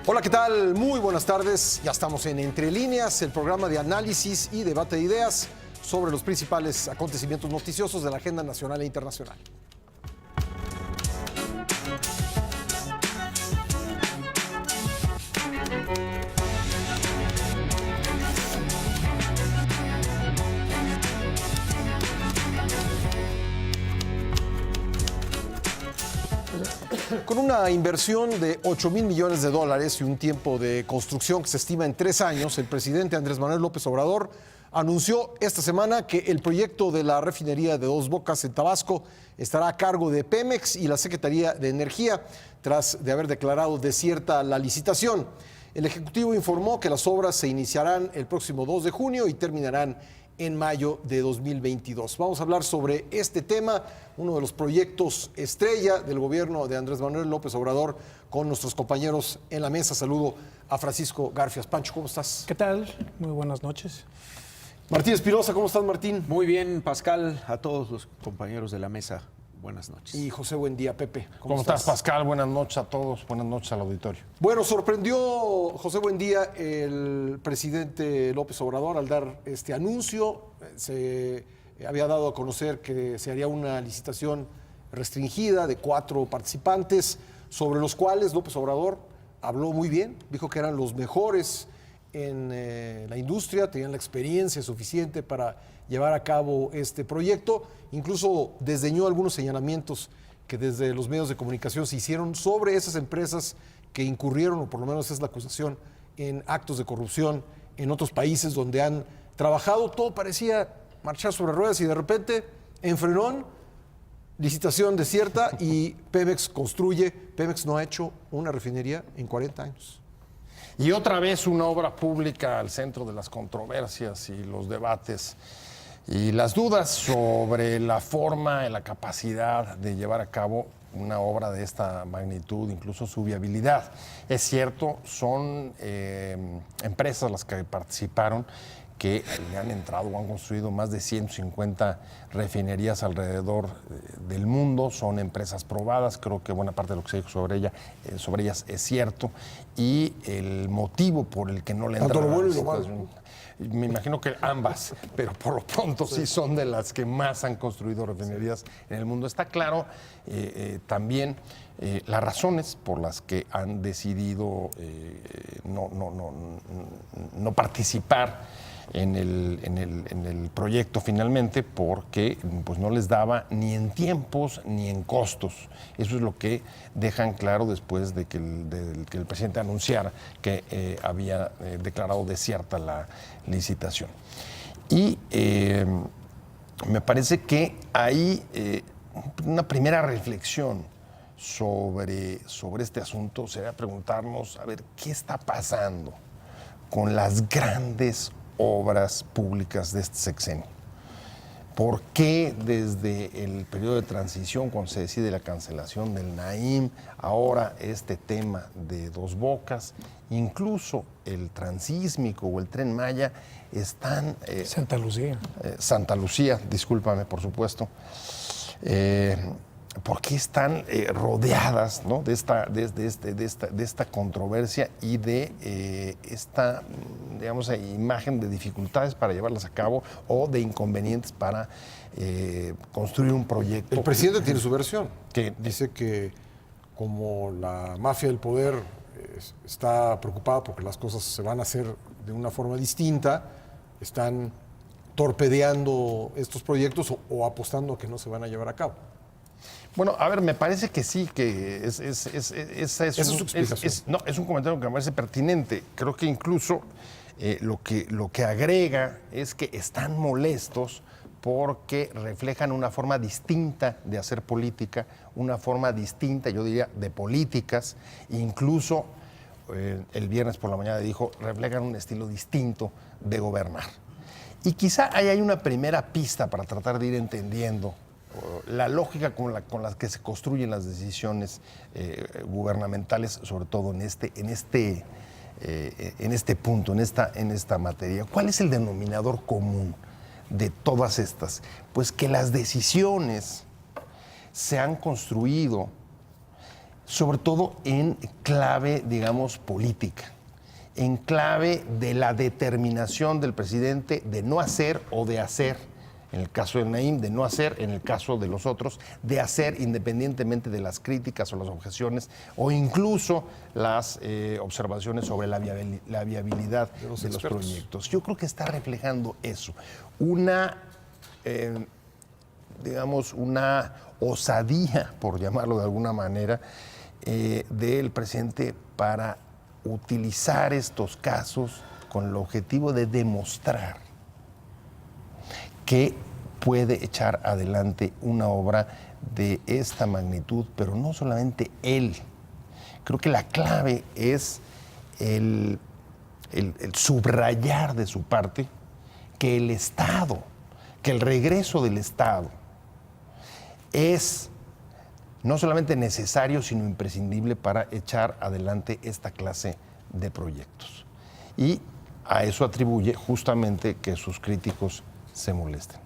Hola, ¿qué tal? Muy buenas tardes. Ya estamos en Entre Líneas, el programa de análisis y debate de ideas sobre los principales acontecimientos noticiosos de la agenda nacional e internacional. Con una inversión de $8,000 millones y un tiempo de construcción que se estima en 3 años, el presidente Andrés Manuel López Obrador anunció esta semana que el proyecto de la refinería de Dos Bocas en Tabasco estará a cargo de Pemex y la Secretaría de Energía, tras de haber declarado desierta la licitación. El Ejecutivo informó que las obras se iniciarán el próximo 2 de junio y terminarán en mayo de 2022. Vamos a hablar sobre este tema, uno de los proyectos estrella del gobierno de Andrés Manuel López Obrador, con nuestros compañeros en la mesa. Saludo a Francisco Garfias. Pancho, ¿cómo estás? ¿Qué tal? Muy buenas noches. Martín Espinosa, ¿cómo estás, Martín? Muy bien, Pascal, a todos los compañeros de la mesa. Buenas noches. Y José Buendía. Pepe, ¿Cómo estás, Pascal? Buenas noches a todos, buenas noches al auditorio. Bueno, sorprendió José Buendía el presidente López Obrador al dar este anuncio. Se había dado a conocer que se haría una licitación restringida de 4 participantes, sobre los cuales López Obrador habló muy bien, dijo que eran los mejores en la industria, tenían la experiencia suficiente para llevar a cabo este proyecto. Incluso desdeñó algunos señalamientos que desde los medios de comunicación se hicieron sobre esas empresas que incurrieron, o por lo menos es la acusación, en actos de corrupción en otros países donde han trabajado. Todo parecía marchar sobre ruedas y de repente, en frenón, licitación desierta y Pemex construye. Pemex no ha hecho una refinería en 40 años. Y otra vez una obra pública al centro de las controversias y los debates y las dudas sobre la forma y la capacidad de llevar a cabo una obra de esta magnitud, incluso su viabilidad. Es cierto, son empresas las que participaron que le han entrado o han construido más de 150 refinerías alrededor del mundo. Son empresas probadas, creo que buena parte de lo que se dijo sobre ellas es cierto. Y el motivo por el que no le entraron... Tanto lo bueno y lo malo. Me imagino que ambas, pero por lo pronto sí son de las que más han construido refinerías en el mundo. Está claro también las razones por las que han decidido no participar en el proyecto finalmente, porque pues no les daba ni en tiempos ni en costos. Eso es lo que dejan claro después de que el presidente anunciara que había declarado desierta la licitación. Y me parece que hay una primera reflexión sobre este asunto sería preguntarnos, a ver, ¿qué está pasando con las grandes obras públicas de este sexenio? ¿Por qué desde el periodo de transición, cuando se decide la cancelación del Naim, ahora este tema de Dos Bocas, incluso el Transísmico o el Tren Maya están... Santa Lucía. Santa Lucía, discúlpame, por supuesto. ¿Por qué están rodeadas, ¿no?, de esta controversia y de esta, digamos, imagen de dificultades para llevarlas a cabo o de inconvenientes para construir un proyecto? El presidente tiene su versión, que dice que como la mafia del poder está preocupada porque las cosas se van a hacer de una forma distinta, están torpedeando estos proyectos o apostando a que no se van a llevar a cabo. Bueno, a ver, me parece que sí, que es un comentario que me parece pertinente. Creo que incluso lo que agrega es que están molestos porque reflejan una forma distinta de hacer política, una forma distinta, yo diría, de políticas. Incluso el viernes por la mañana dijo, reflejan un estilo distinto de gobernar. Y quizá ahí hay una primera pista para tratar de ir entendiendo la lógica con la que se construyen las decisiones gubernamentales, sobre todo en este punto, en esta materia. ¿Cuál es el denominador común de todas estas? Pues que las decisiones se han construido sobre todo en clave, digamos, política, en clave de la determinación del presidente de no hacer o de hacer. En el caso de Naim, de no hacer; en el caso de los otros, de hacer, independientemente de las críticas o las objeciones o incluso las observaciones sobre la viabilidad de los proyectos. Yo creo que está reflejando eso, digamos, una osadía, por llamarlo de alguna manera, del presidente para utilizar estos casos con el objetivo de demostrar que puede echar adelante una obra de esta magnitud, pero no solamente él. Creo que la clave es el subrayar de su parte que el Estado, que el regreso del Estado es no solamente necesario, sino imprescindible para echar adelante esta clase de proyectos. Y a eso atribuye justamente que sus críticos se molesten.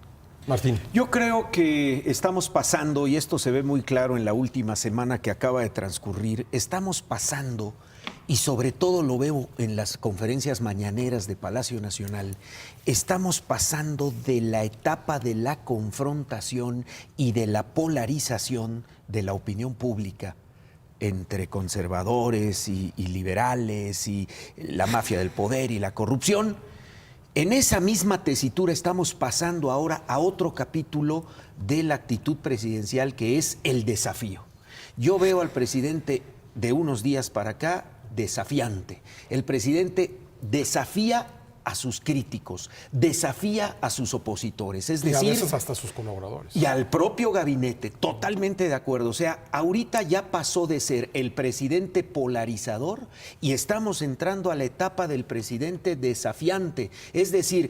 Martín. Yo creo que estamos pasando, y esto se ve muy claro en la última semana que acaba de transcurrir, estamos pasando, y sobre todo lo veo en las conferencias mañaneras de Palacio Nacional, estamos pasando de la etapa de la confrontación y de la polarización de la opinión pública entre conservadores y liberales y la mafia del poder y la corrupción. En esa misma tesitura estamos pasando ahora a otro capítulo de la actitud presidencial, que es el desafío. Yo veo al presidente de unos días para acá desafiante. El presidente desafía a sus críticos, desafía a sus opositores, es decir, y a veces hasta a sus colaboradores. Y al propio gabinete, totalmente de acuerdo. O sea, ahorita ya pasó de ser el presidente polarizador y estamos entrando a la etapa del presidente desafiante. Es decir,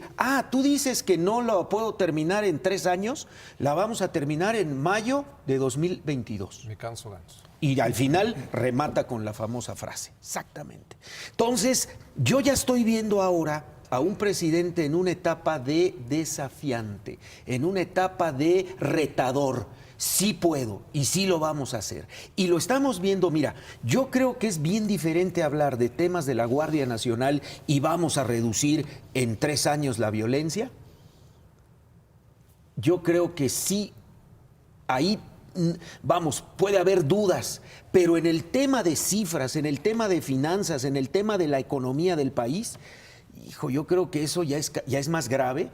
tú dices que no lo puedo terminar en 3 años, la vamos a terminar en mayo de 2022. Me canso ganos. Y al final remata con la famosa frase. Exactamente. Entonces, yo ya estoy viendo ahora a un presidente en una etapa de desafiante, en una etapa de retador. Sí puedo y sí lo vamos a hacer. Y lo estamos viendo, mira, yo creo que es bien diferente hablar de temas de la Guardia Nacional y vamos a reducir en 3 años la violencia. Yo creo que sí, ahí vamos, puede haber dudas, pero en el tema de cifras, en el tema de finanzas, en el tema de la economía del país, hijo, yo creo que eso ya es más grave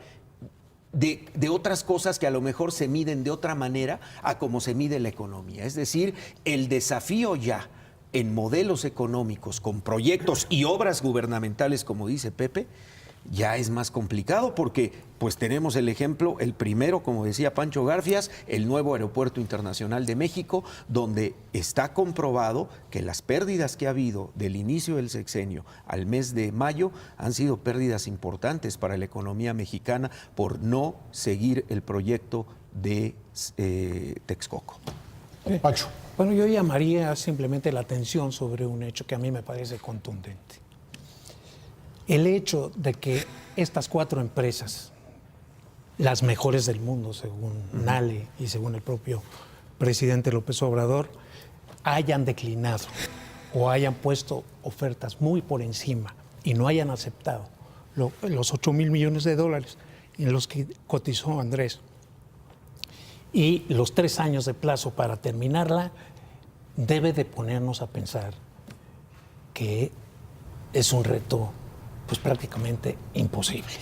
de otras cosas que a lo mejor se miden de otra manera a cómo se mide la economía. Es decir, el desafío ya en modelos económicos, con proyectos y obras gubernamentales, como dice Pepe, ya es más complicado porque pues tenemos el ejemplo, el primero, como decía Pancho Garfias, el nuevo Aeropuerto Internacional de México, donde está comprobado que las pérdidas que ha habido del inicio del sexenio al mes de mayo han sido pérdidas importantes para la economía mexicana por no seguir el proyecto de Texcoco. Pancho. Bueno, yo llamaría simplemente la atención sobre un hecho que a mí me parece contundente. El hecho de que estas 4 empresas, las mejores del mundo, según NALE y según el propio presidente López Obrador, hayan declinado o hayan puesto ofertas muy por encima y no hayan aceptado los $8,000 millones en los que cotizó Andrés y los 3 años de plazo para terminarla, debe de ponernos a pensar que es un reto pues prácticamente imposible.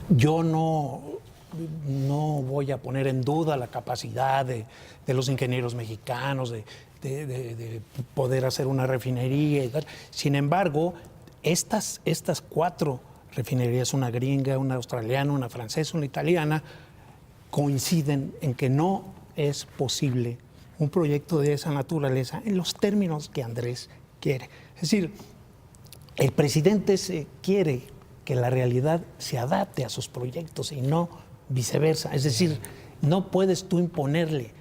Yo no voy a poner en duda la capacidad de los ingenieros mexicanos de poder hacer una refinería y tal. Sin embargo, estas 4 refinerías, una gringa, una australiana, una francesa, una italiana, coinciden en que no es posible un proyecto de esa naturaleza en los términos que Andrés quiere. Es decir, el presidente quiere que la realidad se adapte a sus proyectos y no viceversa. Es decir, no puedes tú imponerle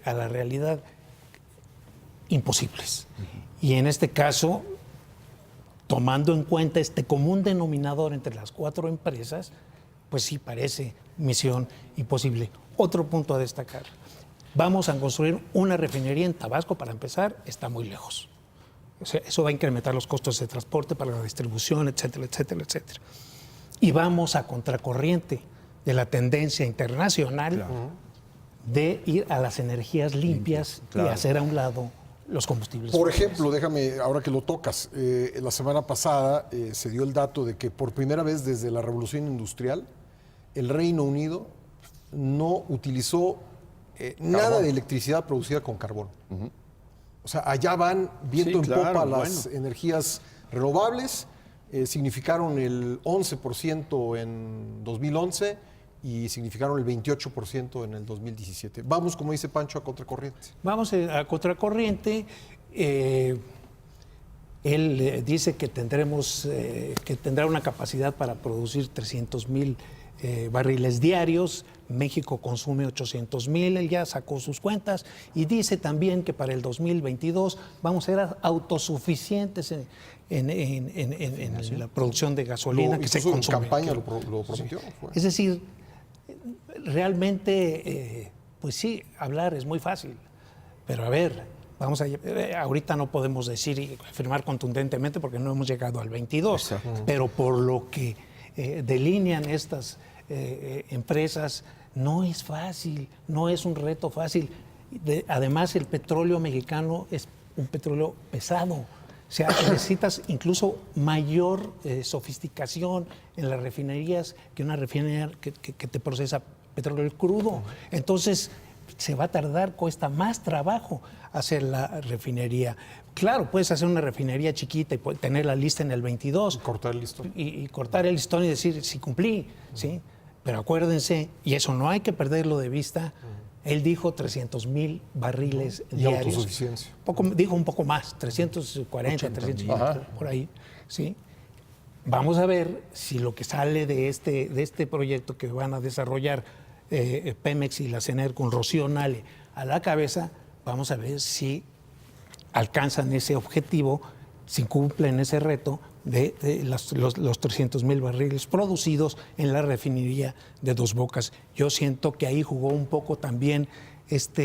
a la realidad imposibles. Y en este caso, tomando en cuenta este común denominador entre las 4 empresas, pues sí parece misión imposible. Otro punto a destacar. Vamos a construir una refinería en Tabasco, para empezar, está muy lejos. O sea, eso va a incrementar los costos de transporte para la distribución, etcétera, etcétera, etcétera. Y vamos a contracorriente de la tendencia internacional de ir a las energías limpias y hacer a un lado los combustibles. Por fósiles. ejemplo, déjame, ahora que lo tocas, la semana pasada se dio el dato de que por primera vez desde la Revolución Industrial, el Reino Unido no utilizó nada de electricidad producida con carbón. O sea, allá van viento en popa las energías renovables, significaron el 11% en 2011 y significaron el 28% en el 2017. Vamos, como dice Pancho, a contracorriente. Vamos a contracorriente. Él dice que que tendrá una capacidad para producir 300,000 barriles diarios. México consume 800,000, él ya sacó sus cuentas, y dice también que para el 2022 vamos a ser autosuficientes en la producción de gasolina que se Incluso consume. en campaña lo prometió. Fue. Es decir, realmente, pues sí, hablar es muy fácil, pero a ver, ahorita no podemos decir y afirmar contundentemente porque no hemos llegado al 22, pero por lo que delinean estas empresas, no es fácil, no es un reto fácil. Además, el petróleo mexicano es un petróleo pesado. O sea, necesitas incluso mayor sofisticación en las refinerías que una refinería que te procesa petróleo crudo. Entonces, se va a tardar, cuesta más trabajo hacer la refinería. Claro, puedes hacer una refinería chiquita y tenerla lista en el 22. Y cortar el listón. Y cortar el listón y decir, sí cumplí, ¿sí? Pero acuérdense, y eso no hay que perderlo de vista, él dijo 300,000 barriles Y diarios. autosuficiencia. Dijo un poco más, 340, 350, por ahí, ¿sí? Vamos a ver si lo que sale de este proyecto que van a desarrollar Pemex y la CNR con Rocío Nale a la cabeza, vamos a ver si alcanzan ese objetivo, si cumplen ese reto de los 300,000 barriles producidos en la refinería de Dos Bocas. Yo siento que ahí jugó un poco también esta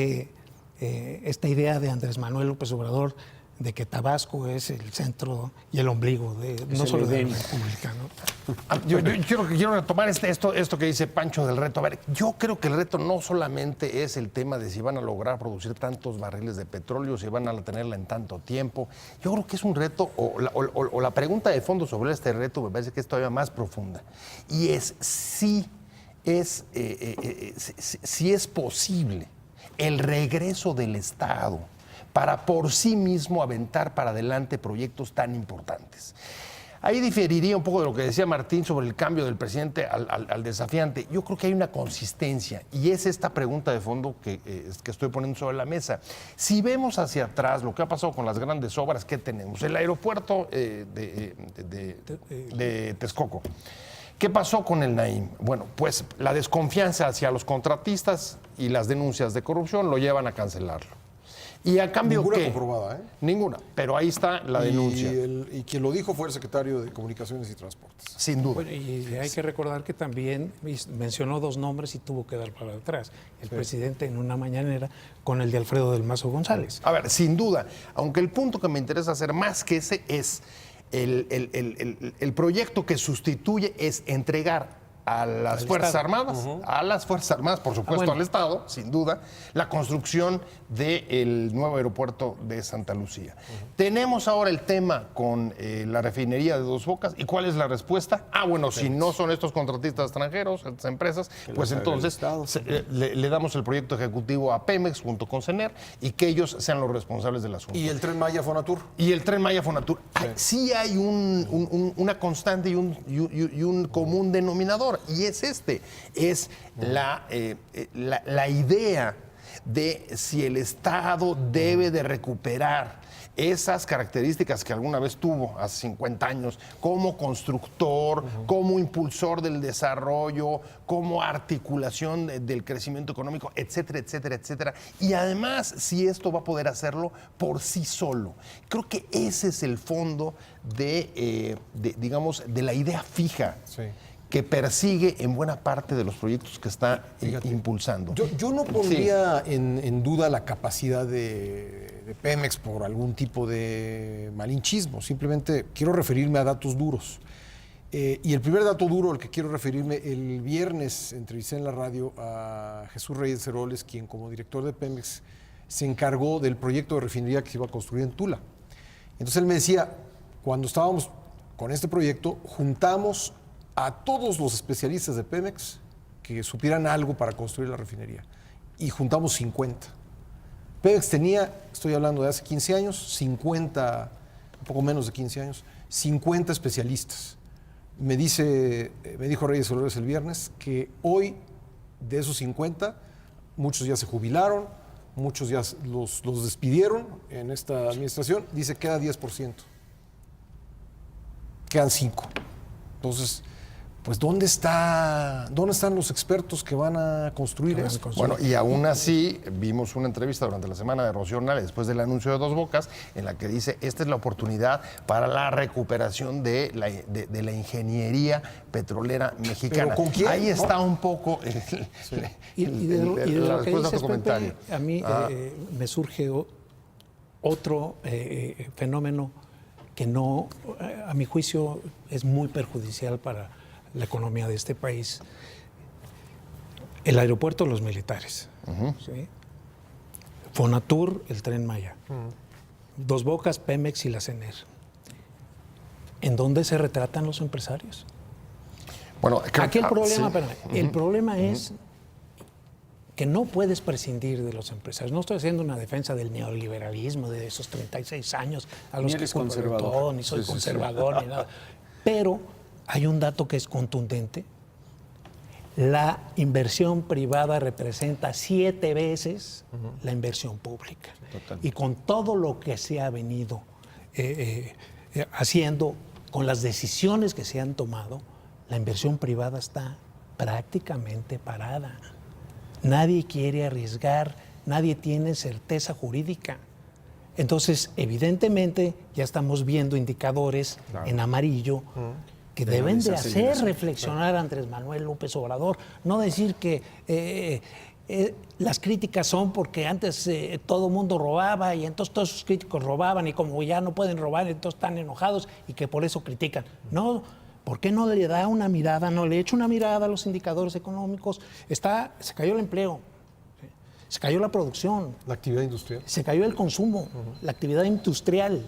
idea de Andrés Manuel López Obrador de que Tabasco es el centro y el ombligo no solo de la República, ¿no? Yo quiero retomar esto que dice Pancho del reto. A ver, yo creo que el reto no solamente es el tema de si van a lograr producir tantos barriles de petróleo, si van a tenerla en tanto tiempo. Yo creo que es un reto, o la pregunta de fondo sobre este reto me parece que es todavía más profunda. Y es si es posible el regreso del Estado para por sí mismo aventar para adelante proyectos tan importantes. Ahí diferiría un poco de lo que decía Martín sobre el cambio del presidente al desafiante. Yo creo que hay una consistencia y es esta pregunta de fondo que estoy poniendo sobre la mesa. Si vemos hacia atrás lo que ha pasado con las grandes obras que tenemos, el aeropuerto de Texcoco, ¿qué pasó con el Naim? Bueno, pues la desconfianza hacia los contratistas y las denuncias de corrupción lo llevan a cancelarlo. ¿Y a cambio Ninguna qué? comprobada, ¿eh? Ninguna, pero ahí está la denuncia. Y quien lo dijo fue el secretario de Comunicaciones y Transportes. Sin duda. Bueno, y hay que recordar que también mencionó dos nombres y tuvo que dar para atrás. El presidente en una mañanera con el de Alfredo del Mazo González. A ver, sin duda, aunque el punto que me interesa hacer más que ese es el proyecto que sustituye es entregar a las Fuerzas Armadas, por supuesto al Estado, sin duda, la construcción del nuevo aeropuerto de Santa Lucía. Tenemos ahora el tema con la refinería de Dos Bocas. ¿Y cuál es la respuesta? Bueno, si no son estos contratistas extranjeros, estas empresas, pues entonces le damos el proyecto ejecutivo a Pemex junto con CNR y que ellos sean los responsables del asunto. ¿Y el Tren Maya Fonatur? Y el Tren Maya Fonatur. Sí hay una constante y un común denominador. Y es la idea de si el Estado debe de recuperar esas características que alguna vez tuvo hace 50 años como constructor, como impulsor del desarrollo, como articulación del crecimiento económico, etcétera, etcétera, etcétera. Y además, si esto va a poder hacerlo por sí solo. Creo que ese es el fondo digamos, de la idea fija. Sí. que persigue en buena parte de los proyectos que está impulsando. Yo no pondría en duda la capacidad de Pemex por algún tipo de malinchismo. Simplemente quiero referirme a datos duros. Y el primer dato duro al que quiero referirme, el viernes entrevisté en la radio a Jesús Reyes Heroles, quien como director de Pemex se encargó del proyecto de refinería que se iba a construir en Tula. Entonces él me decía, cuando estábamos con este proyecto, juntamos a todos los especialistas de Pemex que supieran algo para construir la refinería. Y juntamos 50. Pemex tenía, estoy hablando de hace 15 años, 50, un poco menos de 15 años, 50 especialistas. Me dijo Reyes Heroles el viernes que hoy, de esos 50, muchos ya se jubilaron, muchos ya los despidieron en esta administración. Dice que queda 10%. Quedan 5. Entonces, pues ¿dónde están los expertos que van a construir esto? Bueno, y aún así vimos una entrevista durante la semana de Rocío Nale después del anuncio de Dos Bocas, en la que dice, esta es la oportunidad para la recuperación de la ingeniería petrolera mexicana. ¿Pero con quién? Ahí está un poco Y de la lo que respuesta a tu dices, comentario. Pepe, a mí me surge otro fenómeno que no, a mi juicio, es muy perjudicial para la economía de este país. El aeropuerto de los militares. ¿Sí? Fonatur, el Tren Maya. Dos Bocas, Pemex y la CENER. ¿En dónde se retratan los empresarios? Bueno, Aquí el problema, sí. el problema es que no puedes prescindir de los empresarios. No estoy haciendo una defensa del neoliberalismo de esos 36 años a los Ni que eres culpo de conservador. todo, ni soy conservador, ni nada. Pero hay un dato que es contundente. La inversión privada representa 7 veces la inversión pública. Y con todo lo que se ha venido haciendo, con las decisiones que se han tomado, la inversión privada está prácticamente parada. Nadie quiere arriesgar, nadie tiene certeza jurídica. Entonces, evidentemente, ya estamos viendo indicadores en amarillo que deben de hacer reflexionar a Andrés Manuel López Obrador. No decir que las críticas son porque antes todo el mundo robaba y entonces todos sus críticos robaban y como ya no pueden robar, entonces están enojados y que por eso critican. No, ¿por qué no le da una mirada, no le echa una mirada a los indicadores económicos? Se cayó el empleo, se cayó la producción, La actividad industrial. se cayó el consumo, la actividad industrial,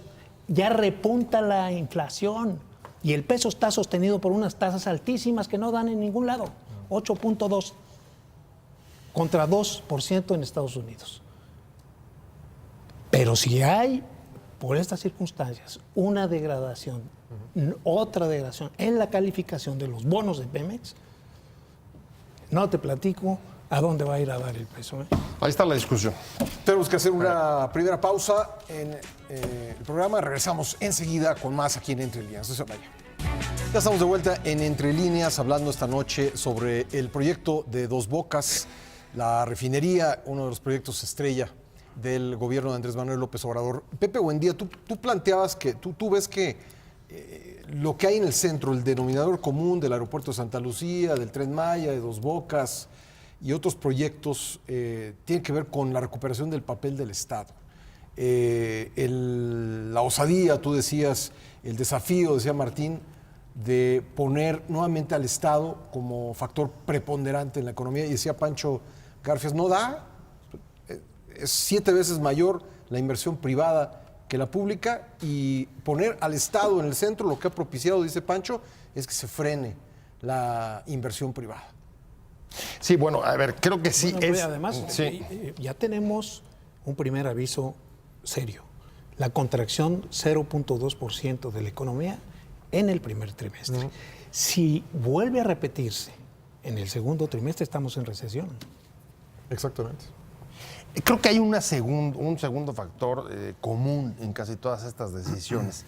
ya repunta la inflación y el peso está sostenido por unas tasas altísimas que no dan en ningún lado, 8.2 contra 2% en Estados Unidos. Pero si hay, por estas circunstancias, una degradación, otra degradación en la calificación de los bonos de Pemex, no te platico a dónde va a ir a dar el peso. Ahí está la discusión. Tenemos que hacer una primera pausa en el programa. Regresamos enseguida con más aquí en Entre Líneas. No se vaya. Ya estamos de vuelta en Entre Líneas, hablando esta noche sobre el proyecto de Dos Bocas, la refinería, uno de los proyectos estrella del gobierno de Andrés Manuel López Obrador. Pepe Buendía, tú planteabas que tú ves que lo que hay en el centro, el denominador común del aeropuerto de Santa Lucía, del Tren Maya, de Dos Bocas y otros proyectos, tiene que ver con la recuperación del papel del Estado. La osadía, tú decías, el desafío, decía Martín, de poner nuevamente al Estado como factor preponderante en la economía. Y decía Pancho Garfias, no da, es 7 veces mayor la inversión privada que la pública, y poner al Estado en el centro lo que ha propiciado, dice Pancho, es que se frene la inversión privada. Sí, bueno, a ver, creo que sí Bueno, es... además, sí. ya tenemos un primer aviso serio. La contracción 0.2% de la economía en el primer trimestre. Si vuelve a repetirse en el segundo trimestre, estamos en recesión. Exactamente. Creo que hay un segundo factor común en casi todas estas decisiones,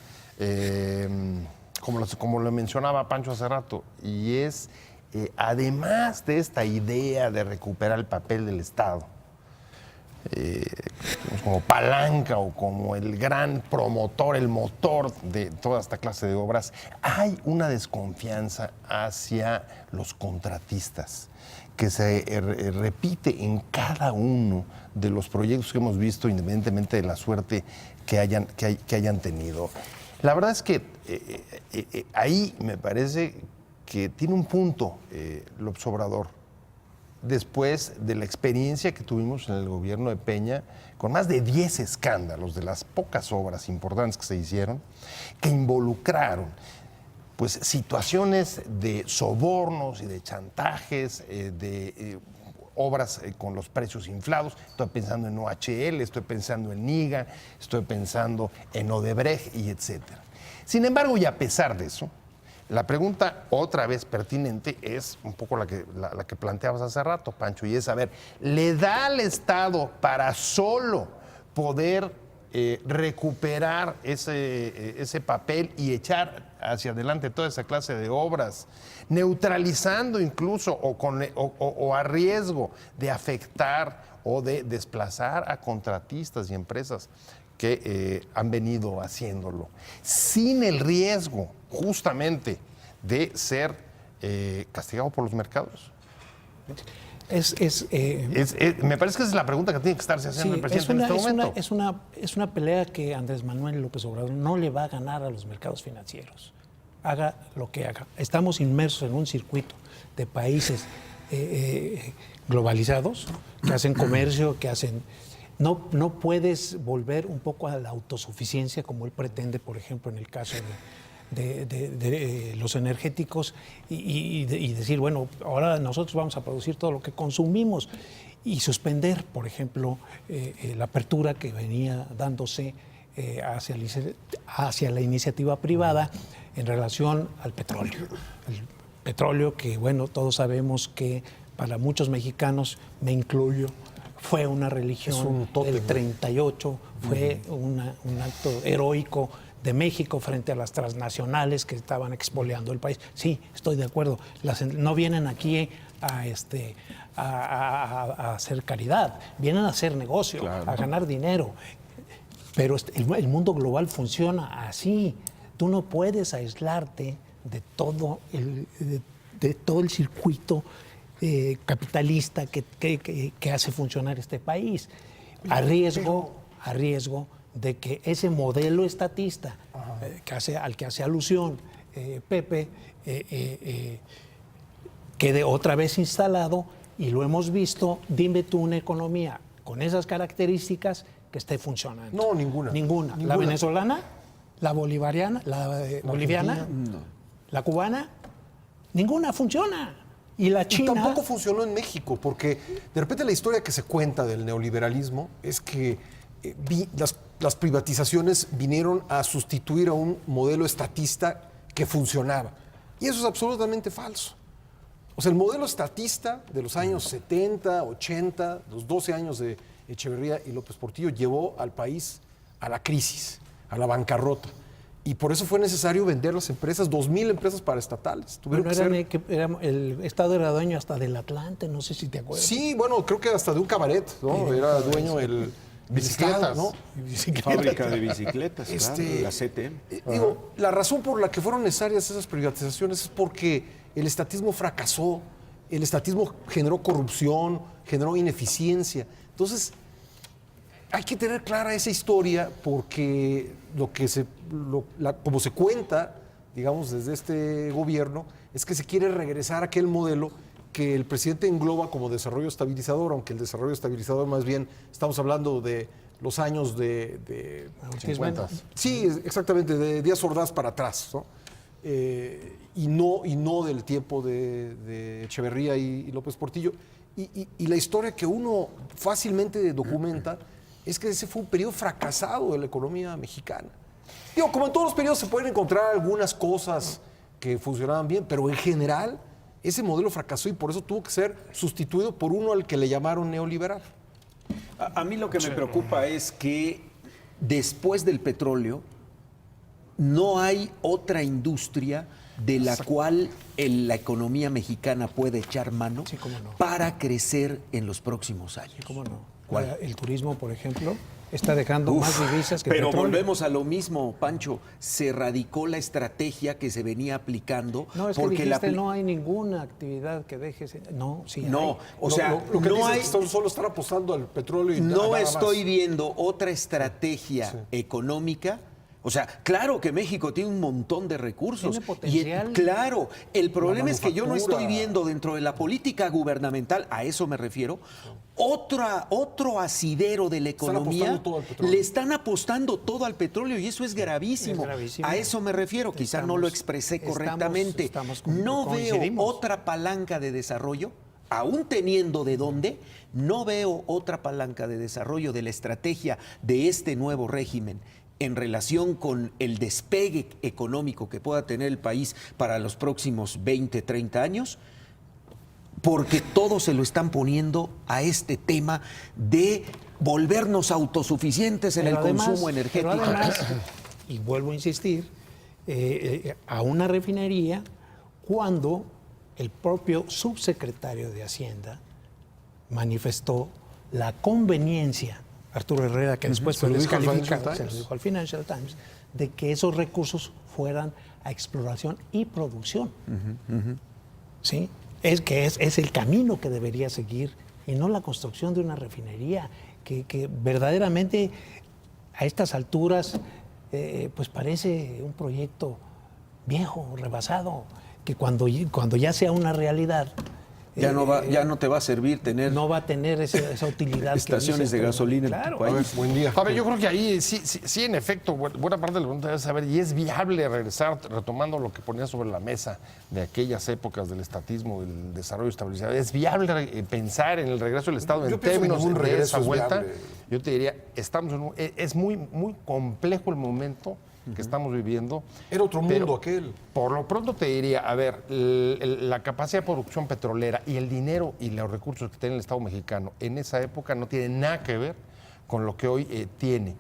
como lo mencionaba Pancho hace rato, y es, además de esta idea de recuperar el papel del Estado, como palanca o como el gran promotor, el motor de toda esta clase de obras, hay una desconfianza hacia los contratistas que se repite en cada uno de los proyectos que hemos visto, independientemente de la suerte que hayan tenido. La verdad es que ahí me parece que tiene un punto López Obrador, después de la experiencia que tuvimos en el gobierno de Peña, con más de 10 escándalos de las pocas obras importantes que se hicieron, que involucraron pues, situaciones de sobornos y de chantajes, de obras con los precios inflados. Estoy pensando en OHL, estoy pensando en Niga, estoy pensando en Odebrecht y etcétera. Sin embargo, y a pesar de eso, la pregunta otra vez pertinente es un poco la que planteabas hace rato, Pancho, y es, a ver, ¿le da al Estado para solo poder recuperar ese papel y echar hacia adelante toda esa clase de obras, neutralizando incluso o a riesgo de afectar o de desplazar a contratistas y empresas que han venido haciéndolo, sin el riesgo justamente de ser castigado por los mercados? Me parece que esa es la pregunta que tiene que estarse haciendo el presidente en este momento. Es una pelea que Andrés Manuel López Obrador no le va a ganar a los mercados financieros. Haga lo que haga. Estamos inmersos en un circuito de países globalizados que hacen comercio, que hacen... No puedes volver un poco a la autosuficiencia como él pretende, por ejemplo, en el caso de los energéticos y decir, bueno, ahora nosotros vamos a producir todo lo que consumimos y suspender, por ejemplo, la apertura que venía dándose hacia la iniciativa privada en relación al petróleo. El petróleo que, bueno, todos sabemos que para muchos mexicanos, me incluyo, fue una religión del 38, fue un acto heroico de México frente a las transnacionales que estaban expoliando el país. Sí, estoy de acuerdo. No vienen aquí a hacer caridad, vienen a hacer negocio, claro, a ganar dinero. Pero el mundo global funciona así. Tú no puedes aislarte de todo el circuito capitalista que hace funcionar este país, a riesgo de que ese modelo estatista al que hace alusión Pepe quede otra vez instalado, y lo hemos visto. Dime tú una economía con esas características que esté funcionando. No, ninguna. ¿La venezolana? ¿La bolivariana? ¿La boliviana? No. ¿La cubana? Ninguna funciona. Y la China... Y tampoco funcionó en México, porque de repente la historia que se cuenta del neoliberalismo es que las privatizaciones vinieron a sustituir a un modelo estatista que funcionaba. Y eso es absolutamente falso. O sea, el modelo estatista de los años 70, 80, los 12 años de Echeverría y López Portillo llevó al país a la crisis, a la bancarrota. Y por eso fue necesario vender las empresas, 2,000 empresas paraestatales. El Estado era dueño hasta del Atlante, no sé si te acuerdas. Sí, bueno, creo que hasta de un cabaret, ¿no? Era dueño el bicicletas, ¿no? Fábrica de bicicletas, claro, la CTM. Digo, la razón por la que fueron necesarias esas privatizaciones es porque el estatismo fracasó, el estatismo generó corrupción, generó ineficiencia. Entonces, hay que tener clara esa historia, porque como se cuenta, digamos, desde este gobierno, es que se quiere regresar a aquel modelo que el presidente engloba como desarrollo estabilizador, aunque el desarrollo estabilizador más bien estamos hablando de los años de 50. Sí, exactamente, de Díaz Ordaz para atrás, ¿no? Y no del tiempo de Echeverría y López Portillo. Y la historia que uno fácilmente documenta es que ese fue un periodo fracasado de la economía mexicana. Digo, como en todos los periodos se pueden encontrar algunas cosas que funcionaban bien, pero en general ese modelo fracasó y por eso tuvo que ser sustituido por uno al que le llamaron neoliberal. A mí lo que me preocupa es que después del petróleo no hay otra industria de la cual la economía mexicana puede echar mano para crecer en los próximos años. ¿Cómo no? ¿Cuál? El turismo, por ejemplo, está dejando más divisas que Pero petróleo. volvemos a lo mismo, Pancho. Se radicó la estrategia que se venía aplicando. No, es que porque dijiste, no hay ninguna actividad que dejes. No, sí No, hay. o sea, lo que no dices hay... es que solo están apostando al petróleo y No nada estoy más. viendo otra estrategia económica. O sea, claro que México tiene un montón de recursos. Tiene potencial. Y claro, el problema es que yo no estoy manufactura. viendo dentro de la política gubernamental, a eso me refiero, otro asidero de la Están economía. apostando todo al petróleo. Le están apostando todo al petróleo y eso es gravísimo. Es gravísimo. A eso me refiero, quizá no lo expresé correctamente. No veo coincidimos. otra palanca de desarrollo, aún teniendo de dónde, no veo otra palanca de desarrollo de la estrategia de este nuevo régimen en relación con el despegue económico que pueda tener el país para los próximos 20, 30 años, porque todo se lo están poniendo a este tema de volvernos autosuficientes en Pero el además- consumo energético. Pero además, y vuelvo a insistir, a una refinería cuando el propio subsecretario de Hacienda manifestó la conveniencia, Arturo Herrera, que después Se fue lo dijo al descalificado, Financial se lo Times. dijo al Financial Times, de que esos recursos fueran a exploración y producción. ¿Sí? Es el camino que debería seguir y no la construcción de una refinería que verdaderamente a estas alturas pues parece un proyecto viejo, rebasado, que cuando ya sea una realidad Ya no te va a servir tener no va a tener esa utilidad. que estaciones dice, de gasolina en claro. tu A ver, país. buen día. A ver, yo creo que ahí sí, en efecto, buena parte de la pregunta es saber, ¿y es viable regresar, retomando lo que ponía sobre la mesa de aquellas épocas del estatismo, del desarrollo estabilizado, ¿es viable pensar en el regreso del Estado Yo en pienso que términos ningún de regreso esa es vuelta? viable. Yo te diría, es muy, muy complejo el momento que estamos viviendo. Era otro mundo pero aquel. Por lo pronto te diría, a ver, la capacidad de producción petrolera y el dinero y los recursos que tiene el Estado mexicano en esa época no tiene nada que ver con lo que hoy tiene.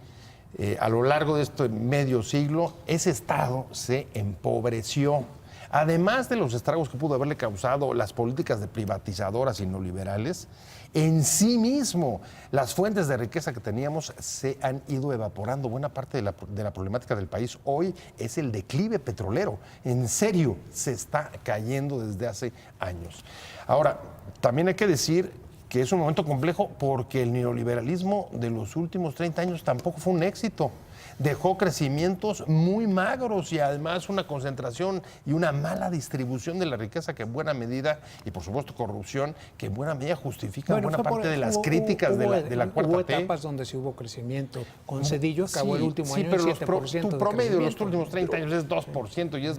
A lo largo de este medio siglo, ese Estado se empobreció. Además de los estragos que pudo haberle causado las políticas de privatizadoras y neoliberales, en sí mismo las fuentes de riqueza que teníamos se han ido evaporando. Buena parte de la problemática del país hoy es el declive petrolero. En serio, se está cayendo desde hace años. Ahora, también hay que decir que es un momento complejo porque el neoliberalismo de los últimos 30 años tampoco fue un éxito. Dejó crecimientos muy magros y además una concentración y una mala distribución de la riqueza que en buena medida, y por supuesto corrupción, que en buena medida justifica buena fue parte de las hubo- críticas de la hubo Cuarta T. etapas donde sí hubo crecimiento. Con Cedillo acabó el último año pero en los 7% tu de promedio de los crecimiento. últimos 30 años es 2% y es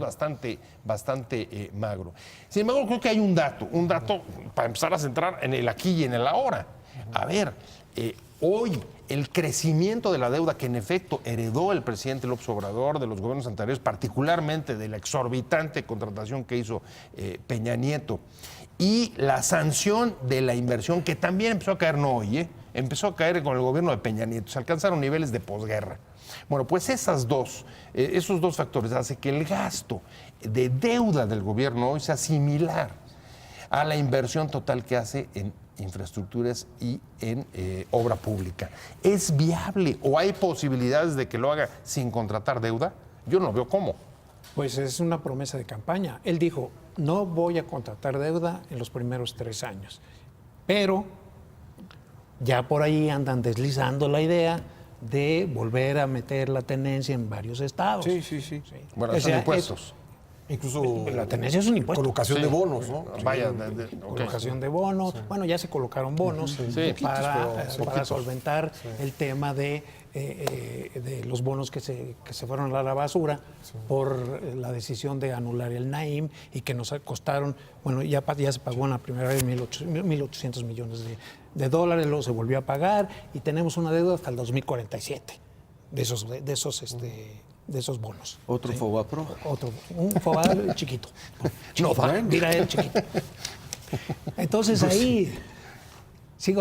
bastante magro. Sin embargo, creo que hay un dato para empezar a centrar en el aquí y en el ahora. A ver, hoy el crecimiento de la deuda que en efecto heredó el presidente López Obrador de los gobiernos anteriores, particularmente de la exorbitante contratación que hizo Peña Nieto, y la sanción de la inversión que también empezó a caer, no hoy, empezó a caer con el gobierno de Peña Nieto, se alcanzaron niveles de posguerra. Bueno, pues esos dos factores hacen que el gasto de deuda del gobierno hoy sea similar a la inversión total que hace en infraestructuras y en obra pública. ¿Es viable o hay posibilidades de que lo haga sin contratar deuda? Yo no veo cómo. Pues es una promesa de campaña. Él dijo, no voy a contratar deuda en los primeros 3 años. Pero ya por ahí andan deslizando la idea de volver a meter la tenencia en varios estados. Sí. Bueno, O son sea, impuestos. Incluso La tenencia es un impuesto. colocación de bonos, ¿no? Vaya, Colocación de bonos. Bueno, ya se colocaron bonos para poquitos. solventar el tema de los bonos que se fueron a la basura por la decisión de anular el Naim y que nos costaron, bueno, ya se pagó en la primera vez 1.800 millones de dólares, luego se volvió a pagar y tenemos una deuda hasta el 2047 de esos bonos. Otro Fobapro. Un Fobar chiquito. Mira el chiquito. Entonces ahí,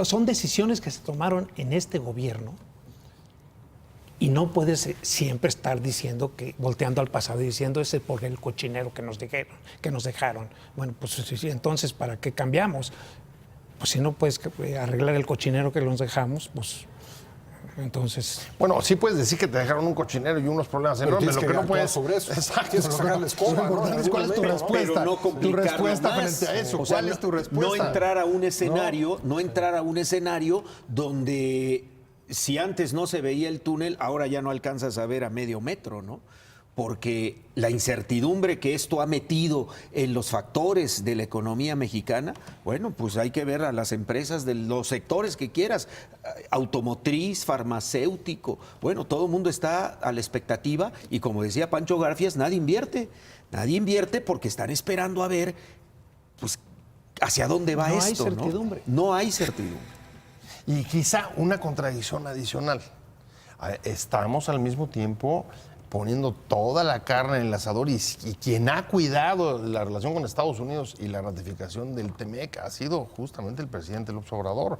son decisiones que se tomaron en este gobierno y no puedes siempre estar diciendo volteando al pasado y diciendo ese por el cochinero que nos dejaron. Bueno, pues sí, entonces, ¿para qué cambiamos? pues si no puedes arreglar el cochinero que nos dejamos, pues entonces... Bueno, sí puedes decir que te dejaron un cochinero y unos problemas Pero enormes. tienes Lo que que no actuar puedes. sobre eso. Exacto. Tienes que sacar la escoba, Lo ¿no? importante es cuál es tu Pero respuesta. Pero no Tu complicarlo respuesta más. frente a eso. O sea, ¿Cuál es tu respuesta? No entrar a un escenario, no entrar a un escenario donde si antes no se veía el túnel, ahora ya no alcanzas a ver a medio metro, ¿no? Porque la incertidumbre que esto ha metido en los factores de la economía mexicana, bueno, pues hay que ver a las empresas de los sectores que quieras, automotriz, farmacéutico, bueno, todo el mundo está a la expectativa y como decía Pancho Garfias, nadie invierte porque están esperando a ver, pues, hacia dónde va No hay esto, certidumbre. No hay certidumbre. Y quizá una contradicción adicional. Estamos al mismo tiempo poniendo toda la carne en el asador y quien ha cuidado la relación con Estados Unidos y la ratificación del TEMEC ha sido justamente el presidente López Obrador.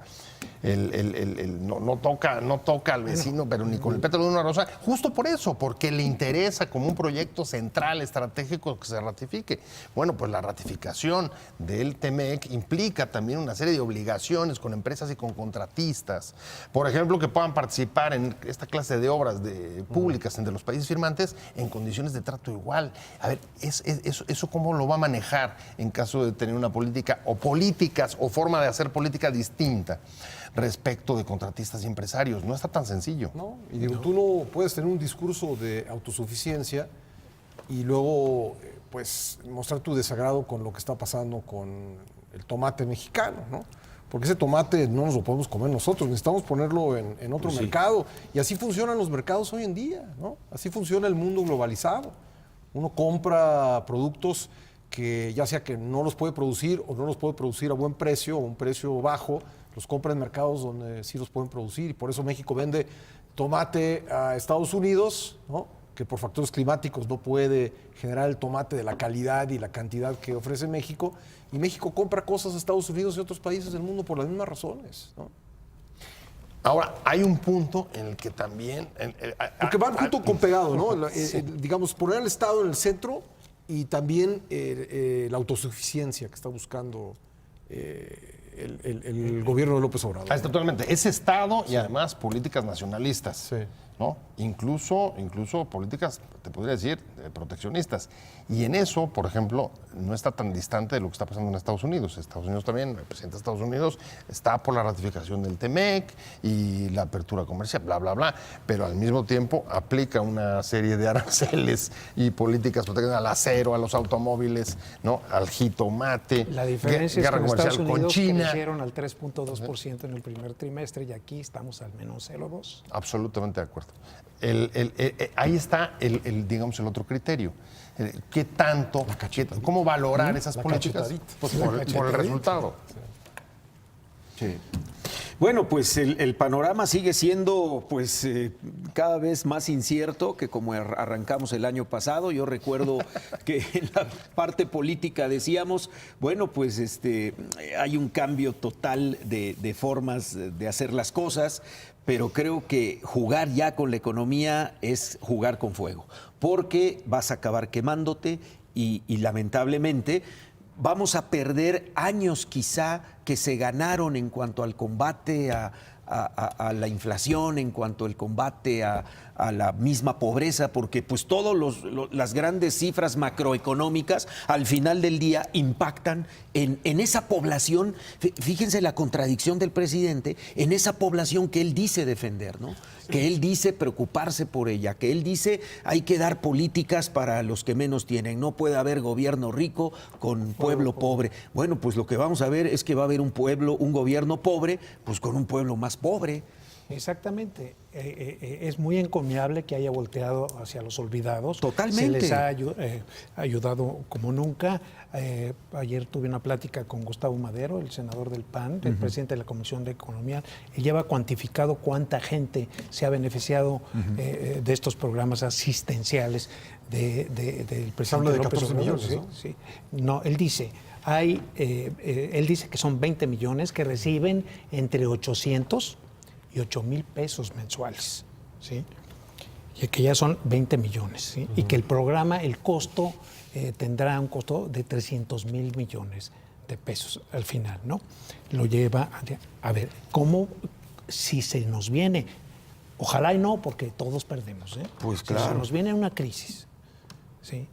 No toca al vecino, pero ni con el pétalo de una rosa, justo por eso, porque le interesa como un proyecto central, estratégico que se ratifique. Bueno, pues la ratificación del TEMEC implica también una serie de obligaciones con empresas y con contratistas. Por ejemplo, que puedan participar en esta clase de obras públicas entre los países firmantes en condiciones de trato igual. A ver, ¿eso cómo lo va a manejar en caso de tener una política o políticas o forma de hacer política distinta respecto de contratistas y empresarios? No está tan sencillo. ¿No? Y digo, tú no puedes tener un discurso de autosuficiencia y luego pues mostrar tu desagrado con lo que está pasando con el tomate mexicano, ¿no? Porque ese tomate no nos lo podemos comer nosotros, necesitamos ponerlo en otro mercado. Y así funcionan los mercados hoy en día, ¿no? Así funciona el mundo globalizado. Uno compra productos que ya sea que no los puede producir o no los puede producir a buen precio o un precio bajo, los compra en mercados donde sí los pueden producir. Y por eso México vende tomate a Estados Unidos, ¿no? Que por factores climáticos no puede generar el tomate de la calidad y la cantidad que ofrece México, y México compra cosas a Estados Unidos y otros países del mundo por las mismas razones, ¿no? Ahora, hay un punto en el que también... Porque van junto con pegado, ¿no? Digamos, poner al Estado en el centro y también la autosuficiencia que está buscando el gobierno de López Obrador. Totalmente. Es Estado y además políticas nacionalistas. Sí. ¿No? Incluso políticas, te podría decir, proteccionistas. Y en eso, por ejemplo, no está tan distante de lo que está pasando en Estados Unidos. Estados Unidos también, el presidente de Estados Unidos está por la ratificación del TEMEC y la apertura comercial, bla, bla, bla, pero al mismo tiempo aplica una serie de aranceles y políticas proteccionistas al acero, a los automóviles, ¿no? Al jitomate. La diferencia es que guerra en Estados comercial con Unidos China. crecieron al 3.2% en el primer trimestre y aquí estamos al menos 0.2%. Absolutamente de acuerdo. Ahí está digamos, el otro criterio. ¿Qué tanto, cómo valorar esas políticas? cachetadita. Pues por el resultado. Sí. Bueno, pues el panorama sigue siendo pues cada vez más incierto que como arrancamos el año pasado. Yo recuerdo que en la parte política decíamos, bueno, pues hay un cambio total de formas de hacer las cosas, pero creo que jugar ya con la economía es jugar con fuego, porque vas a acabar quemándote y lamentablemente vamos a perder años quizá que se ganaron en cuanto al combate a la inflación, en cuanto al combate a la misma pobreza, porque pues todas las grandes cifras macroeconómicas al final del día impactan en esa población. Fíjense la contradicción del presidente, en esa población que él dice defender, ¿no? Que él dice preocuparse por ella, que él dice hay que dar políticas para los que menos tienen, no puede haber gobierno rico con pueblo pobre. Bueno, pues lo que vamos a ver es que va a haber un gobierno pobre, pues con un pueblo más pobre. Exactamente. Es muy encomiable que haya volteado hacia los olvidados. Totalmente. Se les ha ayudado como nunca. Ayer tuve una plática con Gustavo Madero, el senador del PAN, el presidente de la Comisión de Economía. Él lleva cuantificado cuánta gente se ha beneficiado de estos programas asistenciales del presidente habla de López 14 Obrador. millones, ¿no? Sí. No, él dice... él dice que son 20 millones que reciben entre 800 y 8,000 pesos mensuales, ¿sí? Y que ya son 20 millones, ¿sí? Y que el programa, el costo, tendrá un costo de 300,000 millones 20 pesos al final, ¿no? Lo lleva a ver, ¿cómo si se nos viene? Ojalá y no, porque todos perdemos, ¿eh? Pues Si claro. se nos viene una crisis, ¿sí?